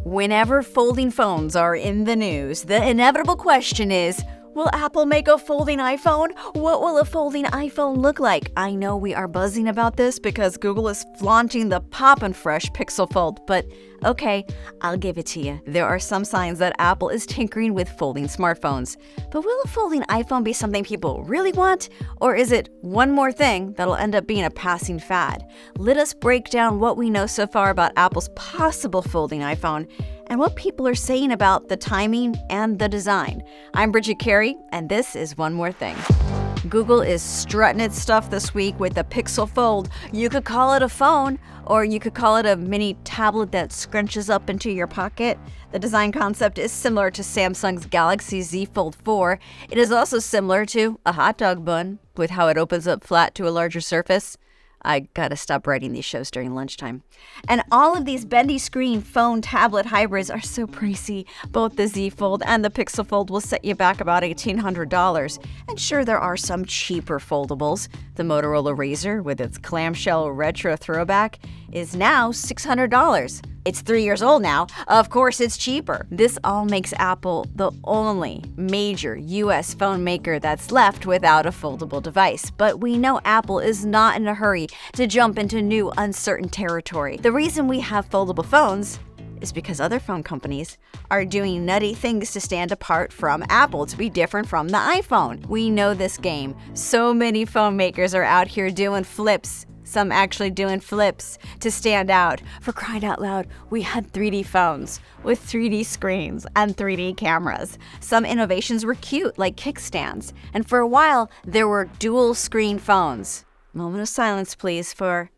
Whenever folding phones are in the news, the inevitable question is, will Apple make a folding iPhone? What will a folding iPhone look like? I know we are buzzing about this because Google is flaunting the poppin' fresh Pixel Fold, but okay, I'll give it to you. There are some signs that Apple is tinkering with folding smartphones. But will a folding iPhone be something people really want? Or is it one more thing that'll end up being a passing fad? Let us break down what we know so far about Apple's possible folding iPhone and what people are saying about the timing and the design. I'm Bridget Carey, and this is One More Thing. Google is strutting its stuff this week with the Pixel Fold. You could call it a phone, or you could call it a mini tablet that scrunches up into your pocket. The design concept is similar to Samsung's Galaxy Z Fold 4. It is also similar to a hot dog bun, with how it opens up flat to a larger surface. I gotta stop writing these shows during lunchtime. And all of these bendy screen phone tablet hybrids are so pricey. Both the Z Fold and the Pixel Fold will set you back about $1,800. And sure, there are some cheaper foldables. The Motorola Razr, with its clamshell retro throwback, is now $600. It's 3 years old now. Of course, it's cheaper. This all makes Apple the only major US phone maker that's left without a foldable device. But we know Apple is not in a hurry to jump into new, uncertain territory. The reason we have foldable phones is because other phone companies are doing nutty things to stand apart from Apple, to be different from the iPhone. We know this game. So many phone makers are out here doing flips. Some actually doing flips to stand out. For crying out loud, we had 3D phones with 3D screens and 3D cameras. Some innovations were cute, like kickstands. And for a while, there were dual screen phones. Moment of silence, please, for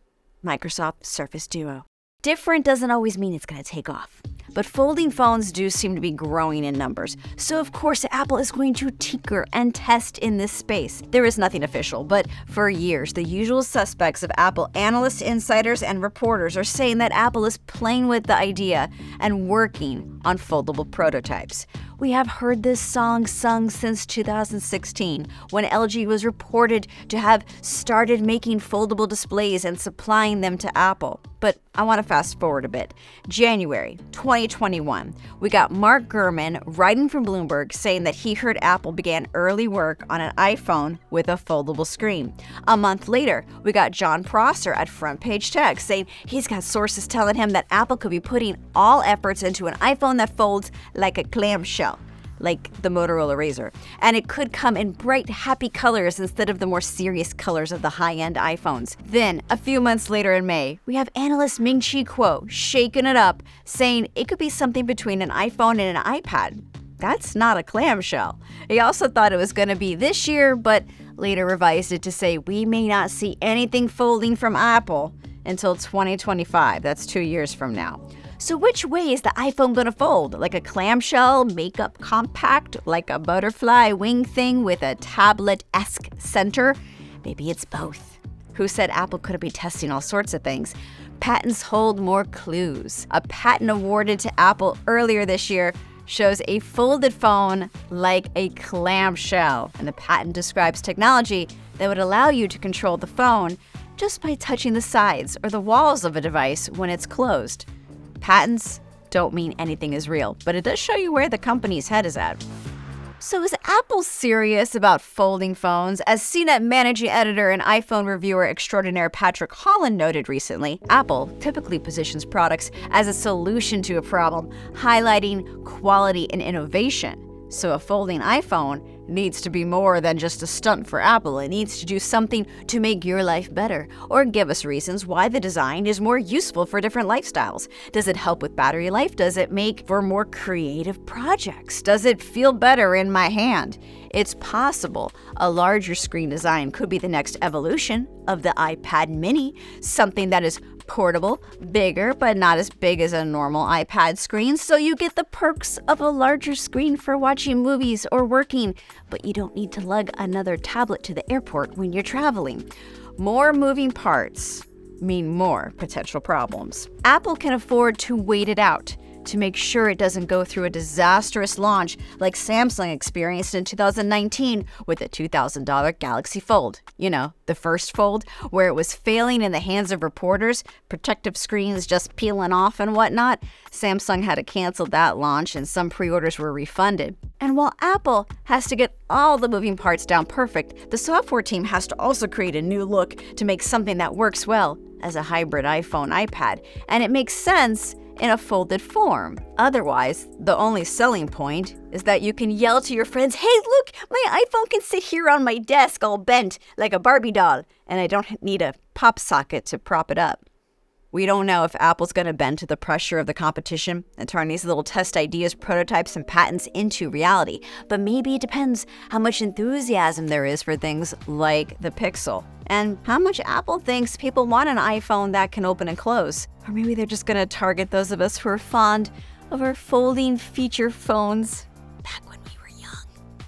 Microsoft Surface Duo. Different doesn't always mean it's going to take off. But folding phones do seem to be growing in numbers. So of course, Apple is going to tinker and test in this space. There is nothing official, but for years, the usual suspects of Apple analysts, insiders, and reporters are saying that Apple is playing with the idea and working on foldable prototypes. We have heard this song sung since 2016, when LG was reported to have started making foldable displays and supplying them to Apple. But I want to fast forward a bit. January 2021, we got Mark Gurman writing from Bloomberg saying that he heard Apple began early work on an iPhone with a foldable screen. A month later, we got John Prosser at Front Page Tech saying he's got sources telling him that Apple could be putting all efforts into an iPhone that folds like a clamshell, like the Motorola Razr. And it could come in bright, happy colors instead of the more serious colors of the high-end iPhones. Then, a few months later in May, we have analyst Ming-Chi Kuo shaking it up, saying it could be something between an iPhone and an iPad. That's not a clamshell. He also thought it was going to be this year, but later revised it to say we may not see anything folding from Apple until 2025. That's 2 years from now. So which way is the iPhone gonna fold? Like a clamshell, makeup compact, like a butterfly wing thing with a tablet-esque center? Maybe it's both. Who said Apple couldn't be testing all sorts of things? Patents hold more clues. A patent awarded to Apple earlier this year shows a folded phone like a clamshell. And the patent describes technology that would allow you to control the phone just by touching the sides or the walls of a device when it's closed. Patents don't mean anything is real, but it does show you where the company's head is at. So is Apple serious about folding phones? As CNET managing editor and iPhone reviewer extraordinaire Patrick Holland noted recently, Apple typically positions products as a solution to a problem, highlighting quality and innovation. So a folding iPhone needs to be more than just a stunt for Apple. It needs to do something to make your life better, or give us reasons why the design is more useful for different lifestyles. Does it help with battery life? Does it make for more creative projects? Does it feel better in my hand? It's possible a larger screen design could be the next evolution of the iPad mini, something that is portable, bigger, but not as big as a normal iPad screen, so you get the perks of a larger screen for watching movies or working, but you don't need to lug another tablet to the airport when you're traveling. More moving parts mean more potential problems. Apple can afford to wait it out. to make sure it doesn't go through a disastrous launch like Samsung experienced in 2019 with the $2,000 Galaxy Fold. You know, the first Fold, where it was failing in the hands of reporters, protective screens just peeling off and whatnot. Samsung had to cancel that launch and some pre-orders were refunded. And while Apple has to get all the moving parts down perfect, the software team has to also create a new look to make something that works well as a hybrid iPhone iPad, and it makes sense in a folded form. Otherwise, the only selling point is that you can yell to your friends, "Hey, look, my iPhone can sit here on my desk all bent like a Barbie doll, and I don't need a pop socket to prop it up." We don't know if Apple's going to bend to the pressure of the competition and turn these little test ideas, prototypes, and patents into reality. But maybe it depends how much enthusiasm there is for things like the Pixel, and how much Apple thinks people want an iPhone that can open and close. Or maybe they're just going to target those of us who are fond of our folding feature phones back when we were young.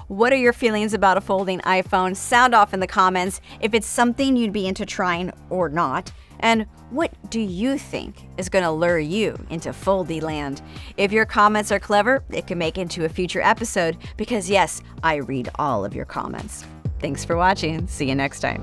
What are your feelings about a folding iPhone? Sound off in the comments if it's something you'd be into trying or not. And what do you think is going to lure you into Foldy land? If your comments are clever, it can make it into a future episode because yes, I read all of your comments. Thanks for watching. See you next time.